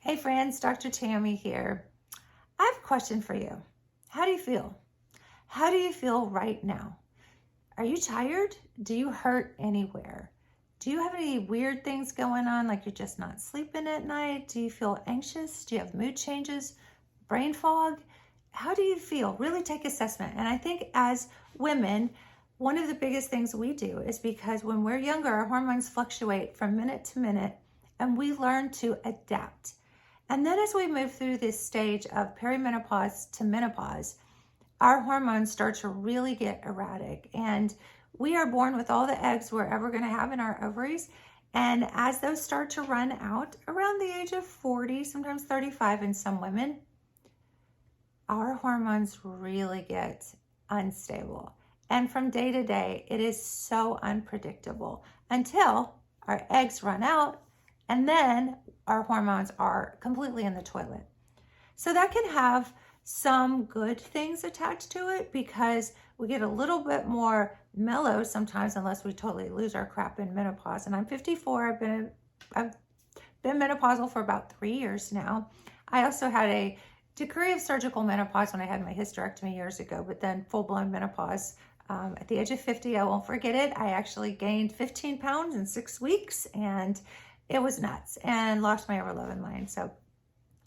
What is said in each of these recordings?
Hey friends, Dr. Tammy here. I have a question for you. How do you feel? How do you feel right now? Are you tired? Do you hurt anywhere? Do you have any weird things going on, like you're just not sleeping at night? Do you feel anxious? Do you have mood changes, brain fog? How do you feel? Really take assessment. And I think as women, one of the biggest things we do is because when we're younger, our hormones fluctuate from minute to minute, and we learn to adapt. And then as we move through this stage of perimenopause to menopause, our hormones start to really get erratic. And we are born with all the eggs we're ever going to have in our ovaries. And as those start to run out around the age of 40, sometimes 35 in some women, our hormones really get unstable. And from day to day, it is so unpredictable until our eggs run out, and then our hormones are completely in the toilet. So that can have some good things attached to it because we get a little bit more mellow sometimes, unless we totally lose our crap in menopause. And I'm 54. I've been menopausal for about 3 years now. I also had a degree of surgical menopause when I had my hysterectomy years ago, but then full-blown menopause at the age of 50. I won't forget it. I actually gained 15 pounds in 6 weeks, and it was nuts, and lost my ever-loving mind. So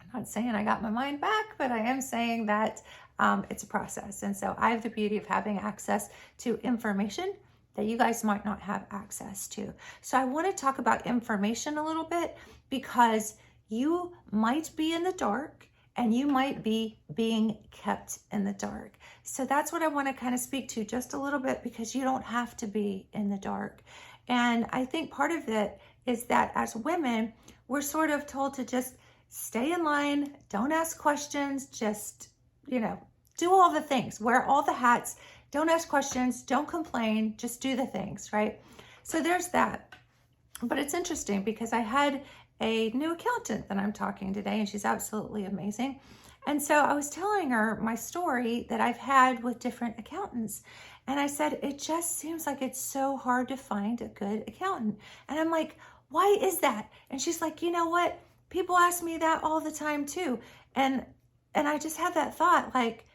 I'm not saying I got my mind back, but I am saying that it's a process. And so I have the beauty of having access to information that you guys might not have access to. So I want to talk about information a little bit because you might be in the dark and you might be being kept in the dark. So that's what I want to kind of speak to just a little bit, because you don't have to be in the dark. And I think part of it is that as women, we're sort of told to just stay in line, don't ask questions, just, do all the things, wear all the hats, don't ask questions, don't complain, just do the things, right? So there's that. But it's interesting because I had a new accountant that I'm talking today, and she's absolutely amazing. And so I was telling her my story that I've had with different accountants. And I said, it just seems like it's so hard to find a good accountant. And I'm like, why is that? And she's like, you know what? People ask me that all the time too. And I just had that thought, like,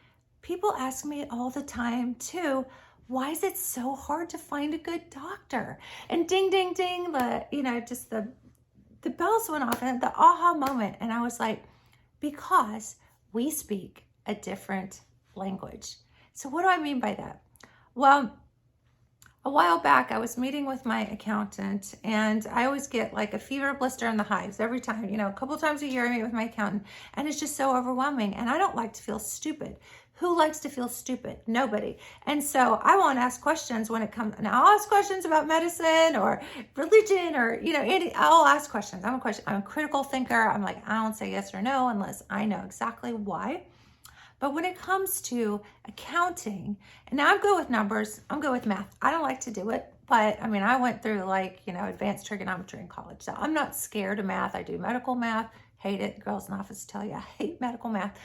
people ask me all the time too, why is it so hard to find a good doctor? And ding, ding, ding, the bells went off, and the aha moment. And I was like, because we speak a different language. So what do I mean by that? Well, a while back, I was meeting with my accountant, and I always get like a fever, blister, and the hives every time, a couple times a year I meet with my accountant, and it's just so overwhelming. And I don't like to feel stupid. Who likes to feel stupid? Nobody. And so I won't ask questions when it comes. Now I'll ask questions about medicine or religion or, I'll ask questions. I'm a critical thinker. I'm like, I don't say yes or no unless I know exactly why. But when it comes to accounting, and now I'm good with numbers, I'm good with math. I don't like to do it, but I went through advanced trigonometry in college. So I'm not scared of math. I do medical math, hate it. Girls in the office tell you I hate medical math,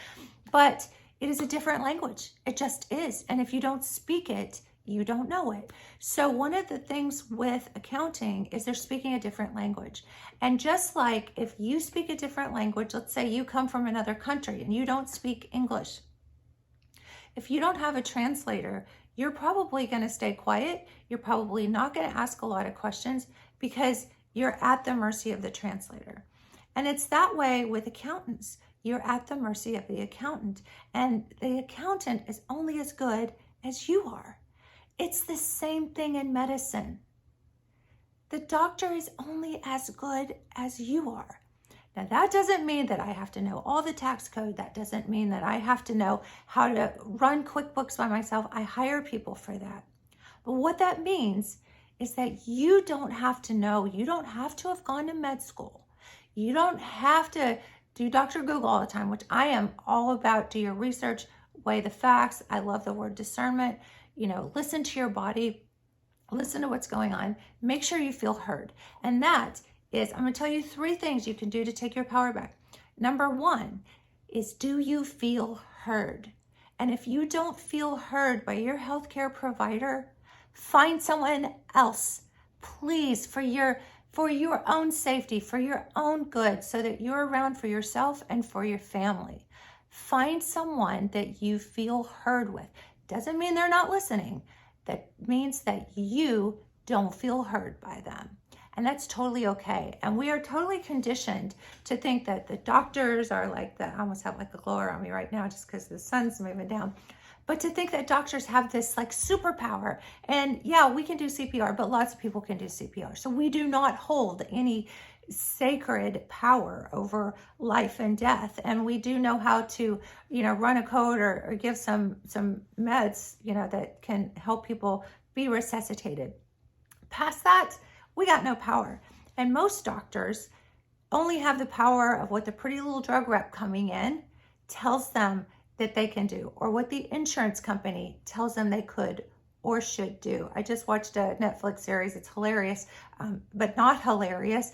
but it is a different language. It just is. And if you don't speak it, you don't know it. So one of the things with accounting is they're speaking a different language. And just like if you speak a different language, let's say you come from another country and you don't speak English. If you don't have a translator, you're probably going to stay quiet. You're probably not going to ask a lot of questions because you're at the mercy of the translator. And it's that way with accountants. You're at the mercy of the accountant, and the accountant is only as good as you are. It's the same thing in medicine. The doctor is only as good as you are. Now, that doesn't mean that I have to know all the tax code. That doesn't mean that I have to know how to run QuickBooks by myself. I hire people for that. But what that means is that you don't have to know. You don't have to have gone to med school. You don't have to do Dr. Google all the time, which I am all about. Do your research, weigh the facts. I love the word discernment. Listen to your body, listen to what's going on. Make sure you feel heard. And that is, I'm going to tell you 3 things you can do to take your power back. Number 1 is, do you feel heard? And if you don't feel heard by your healthcare provider, find someone else. Please, for your for your own safety, for your own good, so that you're around for yourself and for your family. Find someone that you feel heard with. Doesn't mean they're not listening. That means that you don't feel heard by them. And that's totally okay. And we are totally conditioned to think that the doctors are like I almost have like a glower on me right now just because the sun's moving down. But to think that doctors have this like superpower, and yeah, we can do CPR, but lots of people can do CPR. So we do not hold any sacred power over life and death. And we do know how to, run a code or give some meds, that can help people be resuscitated. Past that, we got no power. And most doctors only have the power of what the pretty little drug rep coming in tells them that they can do, or what the insurance company tells them they could or should do. I just watched a Netflix series. It's hilarious, but not hilarious,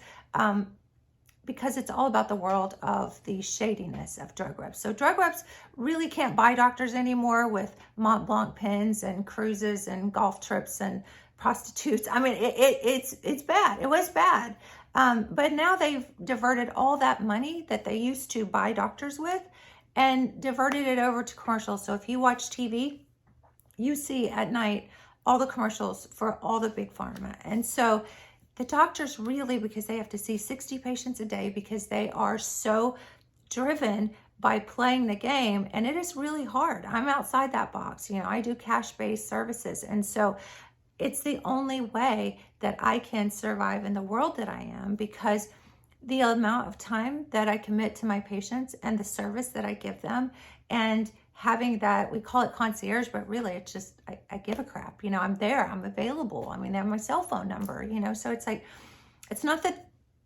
because it's all about the world of the shadiness of drug reps. So drug reps really can't buy doctors anymore with Mont Blanc pins and cruises and golf trips and prostitutes. I mean, it's bad. It was bad. But now they've diverted all that money that they used to buy doctors with and diverted it over to commercials. So if you watch TV, you see at night all the commercials for all the big pharma. And so the doctors really, because they have to see 60 patients a day, because they are so driven by playing the game, and it is really hard. I'm outside that box. I do cash-based services. And so it's the only way that I can survive in the world that I am, because the amount of time that I commit to my patients and the service that I give them, and having that, we call it concierge, but really it's just, I give a crap, I'm there, I'm available. I mean, I have my cell phone number, so it's like, it's not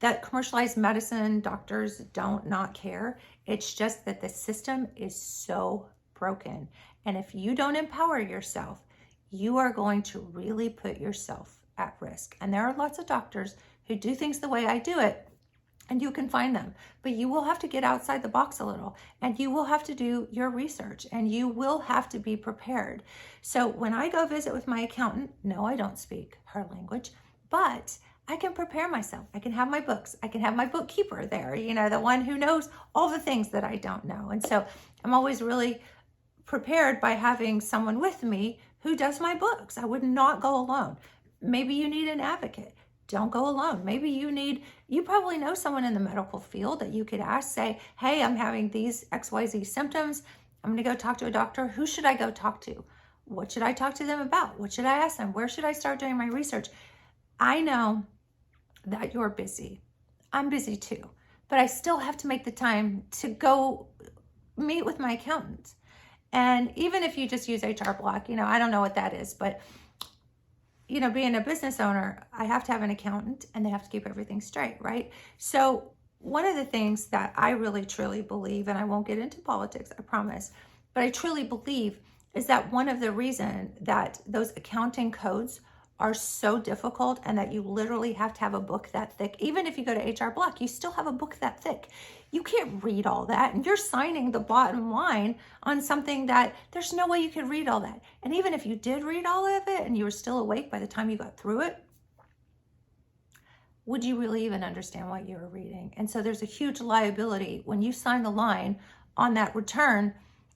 that commercialized medicine doctors don't not care. It's just that the system is so broken. And if you don't empower yourself, you are going to really put yourself at risk. And there are lots of doctors who do things the way I do it, and you can find them, but you will have to get outside the box a little, and you will have to do your research, and you will have to be prepared. So when I go visit with my accountant, no, I don't speak her language, but I can prepare myself. I can have my books. I can have my bookkeeper there, the one who knows all the things that I don't know. And so I'm always really prepared by having someone with me who does my books. I would not go alone. Maybe you need an advocate. Don't go alone. Maybe you probably know someone in the medical field that you could ask, say, hey, I'm having these XYZ symptoms. I'm going to go talk to a doctor. Who should I go talk to? What should I talk to them about? What should I ask them? Where should I start doing my research? I know that you're busy. I'm busy too, but I still have to make the time to go meet with my accountant. And even if you just use HR Block, I don't know what that is, but being a business owner, I have to have an accountant, and they have to keep everything straight, right? So one of the things that I really, truly believe, and I won't get into politics, I promise, but I truly believe is that one of the reasons that those accounting codes are so difficult, and that you literally have to have a book that thick. Even if you go to HR Block, you still have a book that thick. You can't read all that, and you're signing the bottom line on something that there's no way you could read all that. And even if you did read all of it and you were still awake by the time you got through it, would you really even understand what you were reading? And so there's a huge liability when you sign the line on that return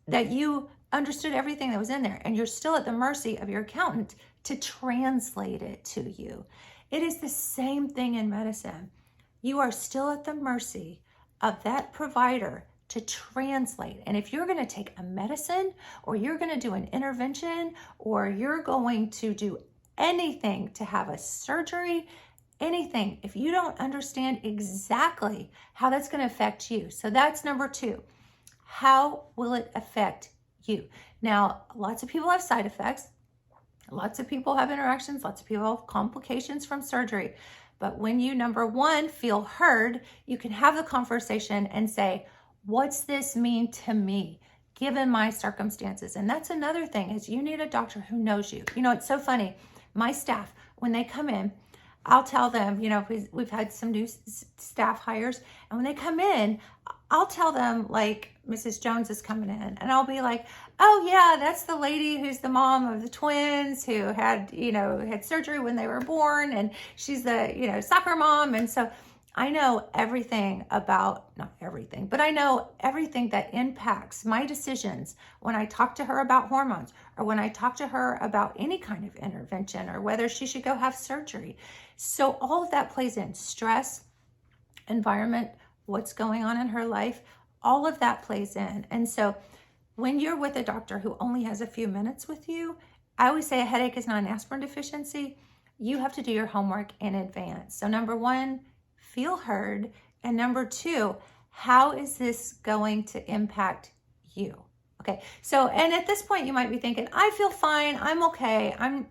that you understood everything that was in there, and you're still at the mercy of your accountant to translate it to you. It is the same thing in medicine. You are still at the mercy of that provider to translate. And if you're going to take a medicine, or you're going to do an intervention, or you're going to do anything to have a surgery, anything, if you don't understand exactly how that's going to affect you. So that's number 2. How will it affect you? Now, lots of people have side effects. Lots of people have interactions. Lots of people have complications from surgery. But when you, number 1, feel heard, you can have the conversation and say, what's this mean to me, given my circumstances? And that's another thing, is you need a doctor who knows you. It's so funny. My staff, when they come in, I'll tell them, we've had some new staff hires, and when they come in, I'll tell them like Mrs. Jones is coming in, and I'll be like, oh yeah, that's the lady who's the mom of the twins who had, had surgery when they were born, and she's the, soccer mom. And so I know everything about, not everything, but I know everything that impacts my decisions when I talk to her about hormones, or when I talk to her about any kind of intervention, or whether she should go have surgery. So all of that plays in: stress, environment, what's going on in her life, all of that plays in. And so when you're with a doctor who only has a few minutes with you, I always say a headache is not an aspirin deficiency. You have to do your homework in advance. So number one, feel heard. And number two, how is this going to impact you? Okay. So, and at this point you might be thinking, I feel fine. I'm okay. I'm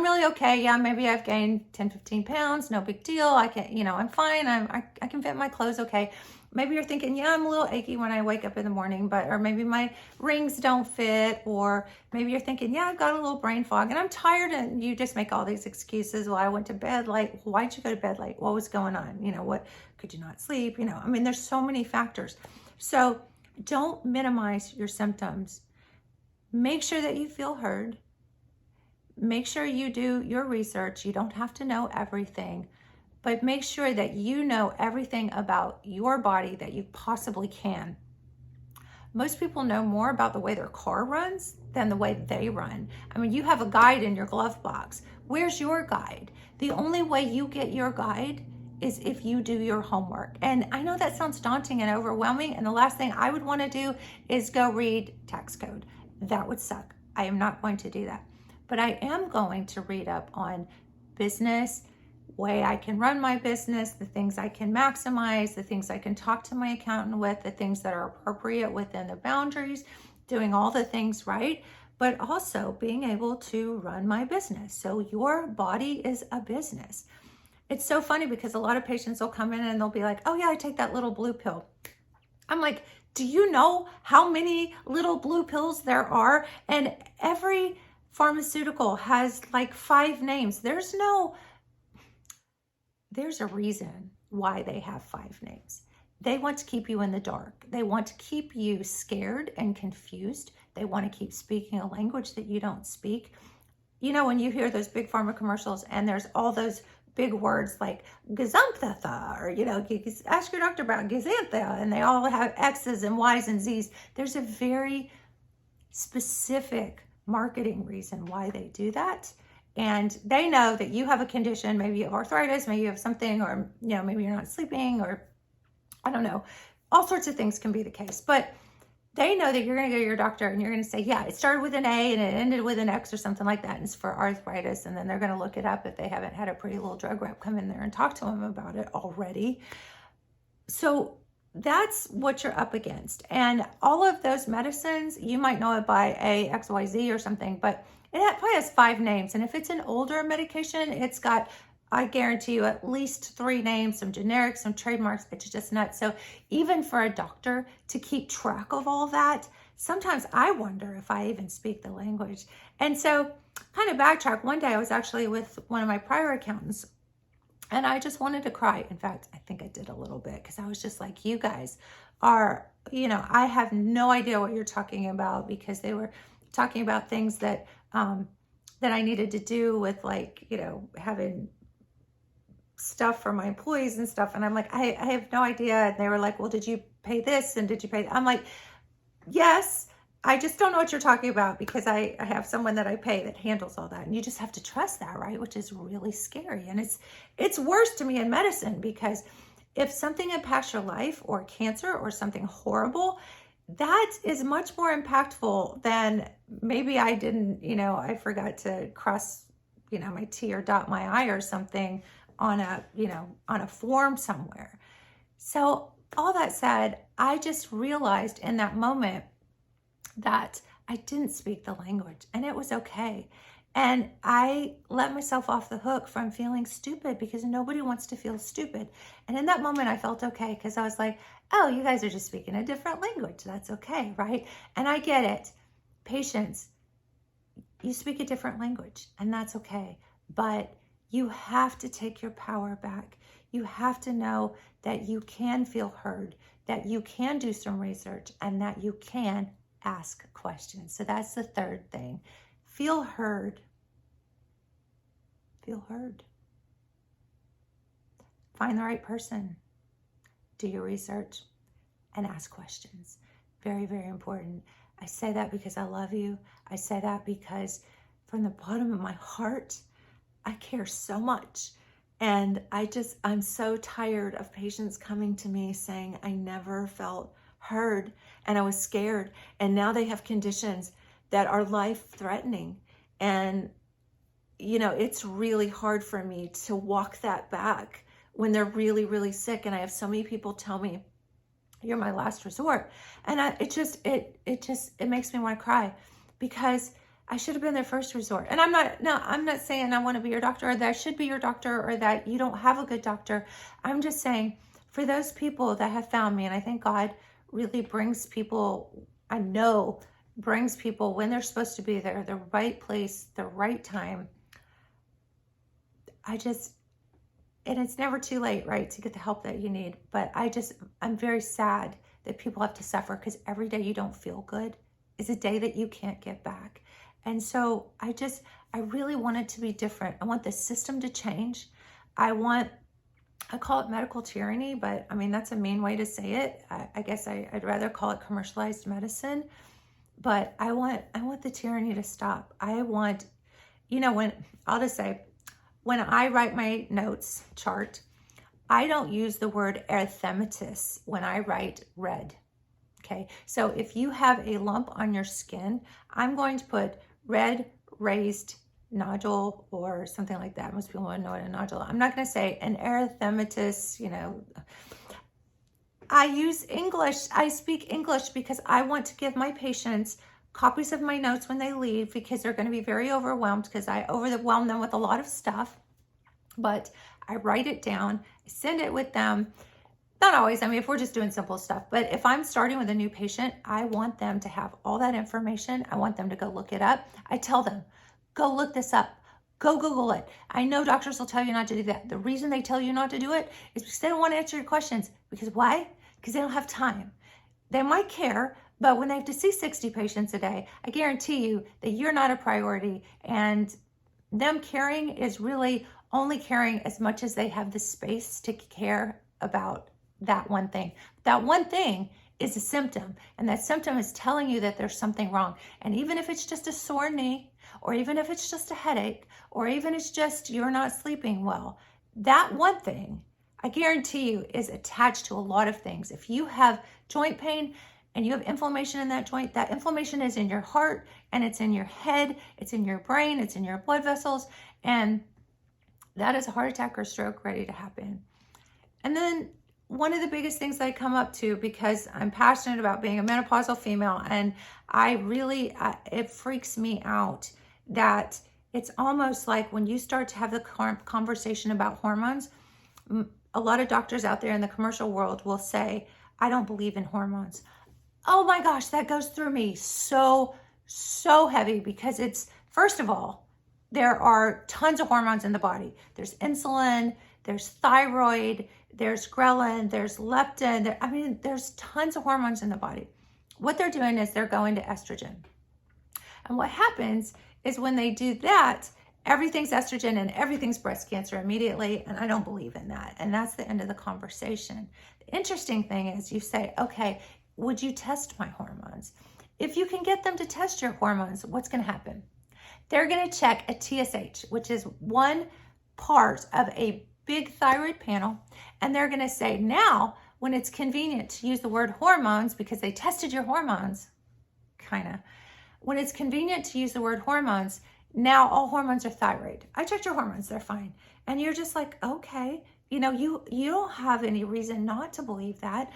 really okay. Yeah, maybe I've gained 10, 15 pounds. No big deal. I can, I'm fine. I can fit my clothes okay. Maybe you're thinking, yeah, I'm a little achy when I wake up in the morning, or maybe my rings don't fit, or maybe you're thinking, yeah, I've got a little brain fog and I'm tired, and you just make all these excuses. Well, I went to bed late. Why'd you go to bed late? What was going on? What, could you not sleep? There's so many factors. So don't minimize your symptoms. Make sure that you feel heard. Make sure you do your research. You don't have to know everything, but make sure that you know everything about your body that you possibly can. Most people know more about the way their car runs than the way they run. You have a guide in your glove box. Where's your guide? The only way you get your guide is if you do your homework. And I know that sounds daunting and overwhelming, and the last thing I would want to do is go read tax code. That would suck. I am not going to do that. But I am going to read up on business, way I can run my business, the things I can maximize, the things I can talk to my accountant with, the things that are appropriate within the boundaries, doing all the things right, but also being able to run my business. So your body is a business. It's so funny because a lot of patients will come in and they'll be like, oh yeah, I take that little blue pill. I'm like, do you know how many little blue pills there are? And every pharmaceutical has like 5 names. There's a reason why they have 5 names. They want to keep you in the dark. They want to keep you scared and confused. They want to keep speaking a language that you don't speak. When you hear those big pharma commercials and there's all those big words like Gesundheit, or, ask your doctor about Gesundheit, and they all have X's and Y's and Z's. There's a very specific marketing reason why they do that. And they know that you have a condition, maybe you have arthritis, maybe you have something, or, maybe you're not sleeping, or I don't know, all sorts of things can be the case. But they know that you're going to go to your doctor and you're going to say, yeah, it started with an A and it ended with an X or something like that. And it's for arthritis. And then they're going to look it up if they haven't had a pretty little drug rep come in there and talk to them about it already. So that's what you're up against. And all of those medicines, you might know it by A, X, Y, Z or something, but it probably has 5 names. And if it's an older medication, it's got, I guarantee you, at least 3 names, some generics, some trademarks. It's just nuts. So even for a doctor to keep track of all that, sometimes I wonder if I even speak the language. And so kind of backtrack, one day I was actually with one of my prior accountants, and I just wanted to cry. In fact, I think I did a little bit, because I was just like, you guys are, I have no idea what you're talking about, because they were talking about things that that I needed to do with, like, having stuff for my employees and stuff. And I'm like, I have no idea. And they were like, well, did you pay this? And did you pay that? I'm like, yes, I just don't know what you're talking about, because I have someone that I pay that handles all that. And you just have to trust that, right? Which is really scary. And it's worse to me in medicine, because if something impacts your life, or cancer, or something horrible, that is much more impactful than maybe I didn't, I forgot to cross, my T or dot my I or something on a form somewhere. So all that said, I just realized in that moment that I didn't speak the language, and it was okay. And I let myself off the hook from feeling stupid, because nobody wants to feel stupid. And in that moment, I felt okay, because I was like, oh, you guys are just speaking a different language. That's okay, right? And I get it. Patients, you speak a different language, and that's okay. But you have to take your power back. You have to know that you can feel heard, that you can do some research, and that you can ask questions. So that's the third thing. Feel heard. Feel heard. Find the right person. Do your research and ask questions. Very, very important. I say that because I love you. I say that because from the bottom of my heart, I care so much. And I'm so tired of patients coming to me saying, I never felt heard and I was scared. And now they have conditions that are life-threatening. And, it's really hard for me to walk that back when they're really, really sick. And I have so many people tell me, you're my last resort. And it makes me want to cry, because I should have been their first resort. And I'm not saying I want to be your doctor, or that I should be your doctor, or that you don't have a good doctor. I'm just saying, for those people that have found me, and I think God really brings people, I know, brings people when they're supposed to be there, the right place, the right time. And it's never too late, right, to get the help that you need. But I'm very sad that people have to suffer, because every day you don't feel good is a day that you can't get back. And so I really want it to be different. I want the system to change. I call it medical tyranny, but I mean, that's a mean way to say it. I guess I'd rather call it commercialized medicine. But I want the tyranny to stop. When I write my notes chart, I don't use the word erythematous when I write red. Okay, so if you have a lump on your skin, I'm going to put red raised nodule or something like that. Most people want to know what a nodule is. I'm not going to say an erythematous, I use English. I speak English because I want to give my patients copies of my notes when they leave, because they're going to be very overwhelmed, because I overwhelm them with a lot of stuff. But I write it down, I send it with them. Not always, if we're just doing simple stuff, but if I'm starting with a new patient, I want them to have all that information. I want them to go look it up. I tell them, go look this up, go Google it. I know doctors will tell you not to do that. The reason they tell you not to do it is because they don't want to answer your questions. Because why? Because they don't have time. They might care, but when they have to see 60 patients a day, I guarantee you that you're not a priority. And them caring is really only caring as much as they have the space to care about that one thing. That one thing is a symptom, and that symptom is telling you that there's something wrong. And even if it's just a sore knee, or even if it's just a headache, or even it's just you're not sleeping well, that one thing, I guarantee you, is attached to a lot of things. If you have joint pain and you have inflammation in that joint, that inflammation is in your heart, and it's in your head, it's in your brain, it's in your blood vessels, and that is a heart attack or stroke ready to happen. And then one of the biggest things that I come up to, because I'm passionate about being a menopausal female, and it freaks me out that it's almost like when you start to have the conversation about hormones, a lot of doctors out there in the commercial world will say, I don't believe in hormones. Oh my gosh, that goes through me so heavy, because first of all, there are tons of hormones in the body. There's insulin, there's thyroid, there's ghrelin, there's leptin. There's tons of hormones in the body. What they're doing is they're going to estrogen. And what happens is when they do that, everything's estrogen and everything's breast cancer immediately. And I don't believe in that. And that's the end of the conversation. The interesting thing is you say, okay, would you test my hormones? If you can get them to test your hormones, what's going to happen? They're going to check a TSH, which is one part of a big thyroid panel. And they're going to say, now, when it's convenient to use the word hormones, because they tested your hormones, when it's convenient to use the word hormones, now all hormones are thyroid. I checked your hormones, they're fine. And you're just like, okay, you don't have any reason not to believe that,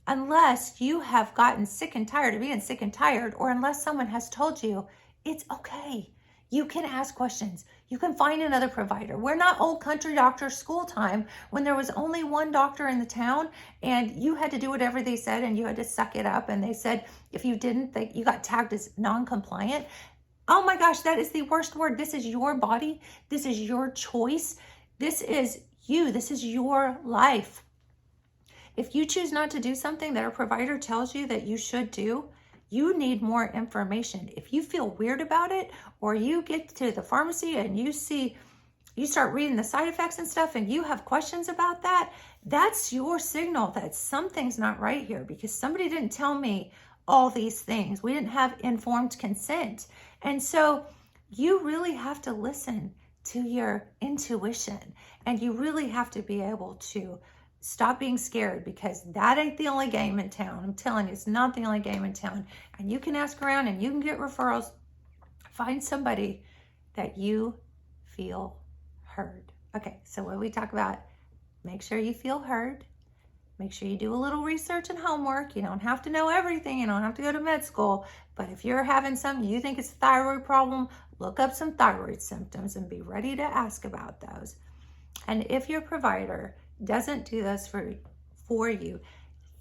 unless you have gotten sick and tired of being sick and tired, or unless someone has told you it's okay. You can ask questions. You can find another provider. We're not old country doctor school time when there was only one doctor in the town and you had to do whatever they said and you had to suck it up. And they said, if you didn't, you got tagged as non-compliant. Oh my gosh, that is the worst word. This is your body. This is your choice. This is This is your life. If you choose not to do something that a provider tells you that you should do, you need more information. If you feel weird about it, or you get to the pharmacy and you start reading the side effects and stuff and you have questions about that, that's your signal that something's not right here, because somebody didn't tell me all these things. We didn't have informed consent. And so you really have to listen to your intuition, and you really have to be able to stop being scared, because that ain't the only game in town. I'm telling you, it's not the only game in town. And you can ask around and you can get referrals. Find somebody that you feel heard. Okay, so when we talk about, make sure you feel heard. Make sure you do a little research and homework. You don't have to know everything. You don't have to go to med school. But if you're having something, you think it's a thyroid problem, look up some thyroid symptoms and be ready to ask about those. And if your provider doesn't do this for you,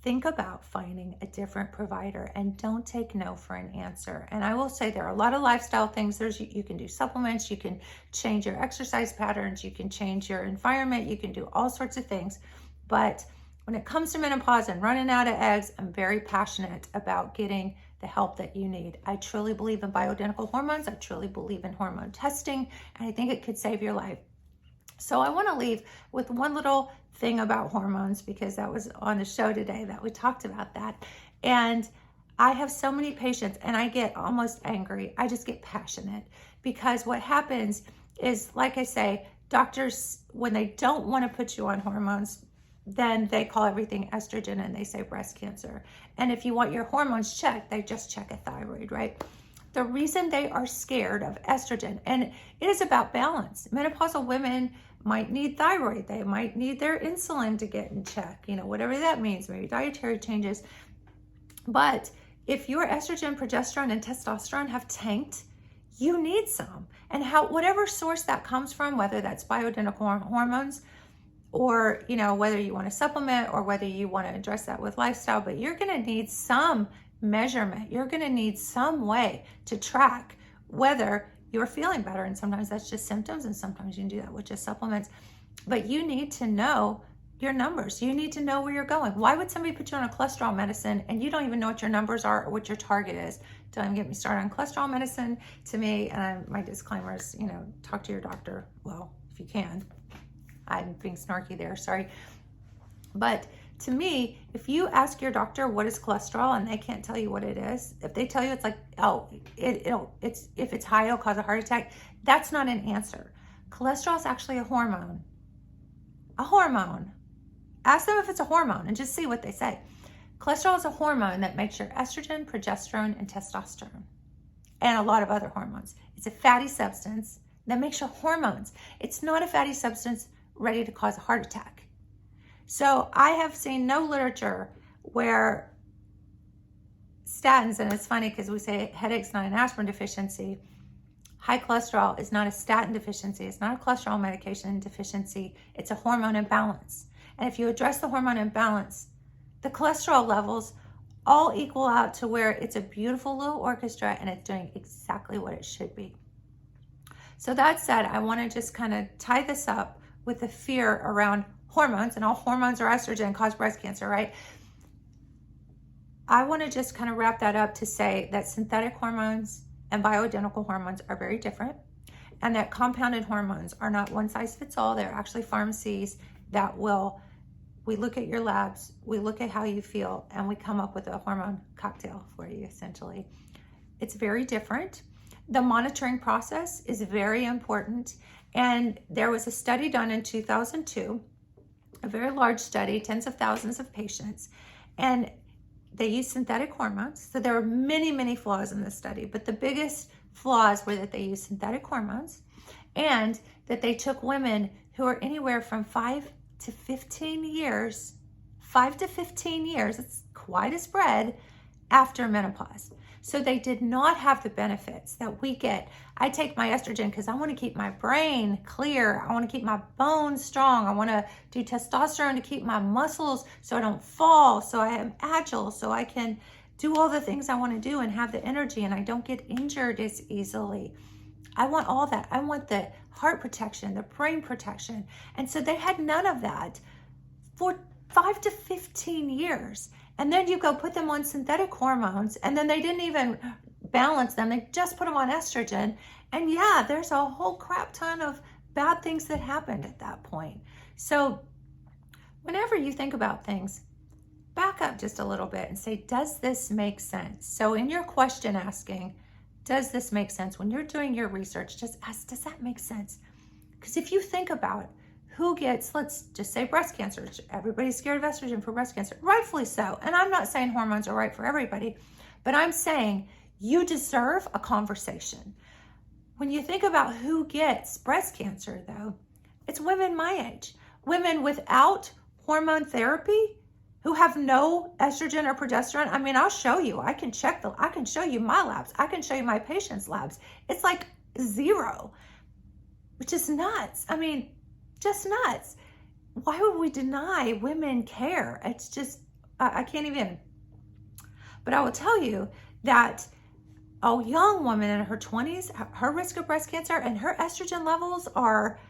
think about finding a different provider, and don't take no for an answer. And I will say, there are a lot of lifestyle things. You can do supplements, you can change your exercise patterns, you can change your environment, you can do all sorts of things. But when it comes to menopause and running out of eggs, I'm very passionate about getting the help that you need. I truly believe in bioidentical hormones. I truly believe in hormone testing, and I think it could save your life. So I want to leave with one little thing about hormones, because that was on the show today that we talked about that. And I have so many patients, and I get almost angry. I just get passionate, because what happens is, like I say, doctors, when they don't want to put you on hormones, then they call everything estrogen and they say breast cancer. And if you want your hormones checked, they just check a thyroid, right? The reason they are scared of estrogen, and it is about balance. Menopausal women might need thyroid. They might need their insulin to get in check, whatever that means, maybe dietary changes. But if your estrogen, progesterone, and testosterone have tanked, you need some. And whatever source that comes from, whether that's bioidentical hormones, or whether you want to supplement, or whether you want to address that with lifestyle, but you're going to need some measurement. You're going to need some way to track whether you're feeling better. And sometimes that's just symptoms, and sometimes you can do that with just supplements. But you need to know your numbers. You need to know where you're going. Why would somebody put you on a cholesterol medicine and you don't even know what your numbers are or what your target is? Don't even get me started on cholesterol medicine. To me, and my disclaimer is, talk to your doctor. Well, if you can. I'm being snarky there, sorry. But to me, if you ask your doctor what is cholesterol and they can't tell you what it is, if they tell you it's like, if it's high, it'll cause a heart attack, that's not an answer. Cholesterol is actually a hormone. A hormone. Ask them if it's a hormone and just see what they say. Cholesterol is a hormone that makes your estrogen, progesterone, and testosterone, and a lot of other hormones. It's a fatty substance that makes your hormones. It's not a fatty substance ready to cause a heart attack. So I have seen no literature where statins, and it's funny because we say headache's not an aspirin deficiency. High cholesterol is not a statin deficiency. It's not a cholesterol medication deficiency. It's a hormone imbalance. And if you address the hormone imbalance, the cholesterol levels all equal out to where it's a beautiful little orchestra and it's doing exactly what it should be. So that said, I want to just kind of tie this up with the fear around hormones, and all hormones are estrogen, cause breast cancer, right? I want to just kind of wrap that up to say that synthetic hormones and bioidentical hormones are very different, and that compounded hormones are not one size fits all. They're actually pharmacies that we look at your labs, we look at how you feel, and we come up with a hormone cocktail for you, essentially. It's very different. The monitoring process is very important. And there was a study done in 2002, a very large study, tens of thousands of patients, and they used synthetic hormones. So there were many, many flaws in this study, but the biggest flaws were that they used synthetic hormones, and that they took women who are anywhere from 5 to 15 years, it's quite a spread, after menopause. So they did not have the benefits that we get. I take my estrogen because I want to keep my brain clear. I want to keep my bones strong. I want to do testosterone to keep my muscles so I don't fall, so I am agile, so I can do all the things I want to do and have the energy, and I don't get injured as easily. I want all that. I want the heart protection, the brain protection. And so they had none of that for 5 to 15 years. And then you go put them on synthetic hormones, and then they didn't even balance them. They just put them on estrogen. And yeah, there's a whole crap ton of bad things that happened at that point. So whenever you think about things, back up just a little bit and say, does this make sense? So in your question asking, does this make sense? When you're doing your research, just ask, does that make sense? Because if you think about who gets, let's just say breast cancer, everybody's scared of estrogen for breast cancer, rightfully so. And I'm not saying hormones are right for everybody, but I'm saying you deserve a conversation. When you think about who gets breast cancer though, it's women my age, women without hormone therapy, who have no estrogen or progesterone. I mean, I'll show you. I can show you my labs. I can show you my patients' labs. It's like 0, which is nuts. I mean, just nuts. Why would we deny women care? It's just, I can't even. But I will tell you that a young woman in her 20s, her risk of breast cancer and her estrogen levels are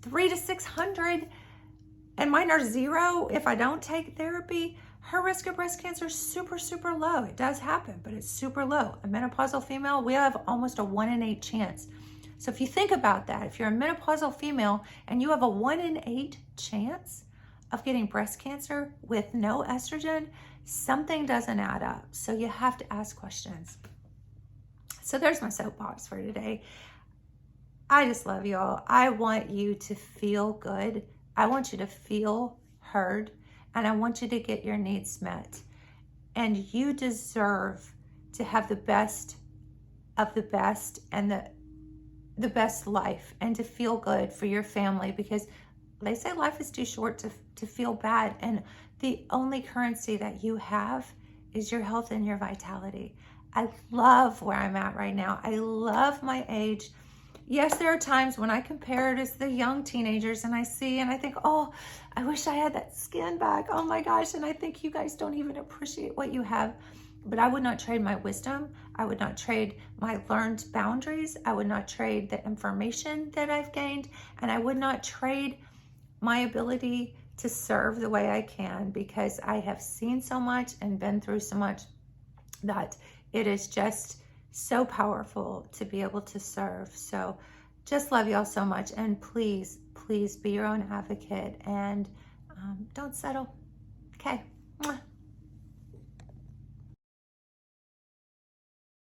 300 to 600. And mine are 0 if I don't take therapy. Her risk of breast cancer is super, super low. It does happen, but it's super low. A menopausal female, we have almost a 1 in 8 chance. So if you think about that, if you're a menopausal female and you have a 1 in 8 chance of getting breast cancer with no estrogen, something doesn't add up. So you have to ask questions. So there's my soapbox for today. I just love y'all. I want you to feel good. I want you to feel heard, and I want you to get your needs met. And you deserve to have the best of the best and the best life, and to feel good for your family, because they say life is too short to feel bad. And the only currency that you have is your health and your vitality. I love where I'm at right now. I love my age. Yes, there are times when I compare it as the young teenagers and I see and I think, oh, I wish I had that skin back. Oh my gosh. And I think you guys don't even appreciate what you have. But I would not trade my wisdom. I would not trade my learned boundaries. I would not trade the information that I've gained. And I would not trade my ability to serve the way I can, because I have seen so much and been through so much that it is just so powerful to be able to serve. So just love y'all so much. And please, please be your own advocate and don't settle. Okay.